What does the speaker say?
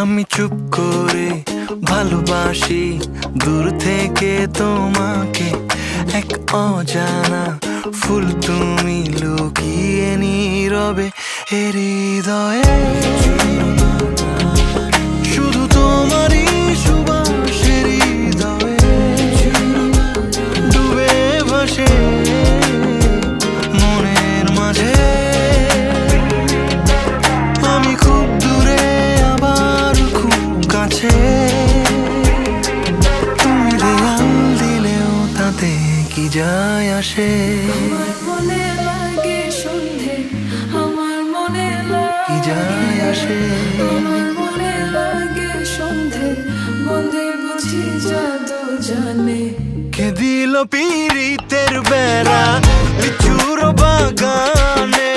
আমি চুপ করে ভালোবাসি দূর থেকে তোমাকে, এক অজানা ফুল তুমি লুকিয়ে নীরবে এ হৃদয়ে। শুধু তোমারই সুবাস হৃদয়ে ডুবে ভাসে মনের মাঝে। আমি খুব দূরে আবার খুব কাছে, তুমি দেয়াল দিলেও তাতে কি যায় আসে। আমার মনে লাগে সন্ধে, আমার মনে কি যায় আসে। আমার মনে লাগে সন্ধে, বন্ধে বুঝি জাদু জানে। কে দিল পীড়িতের বেড়া লিচুর বাগানে।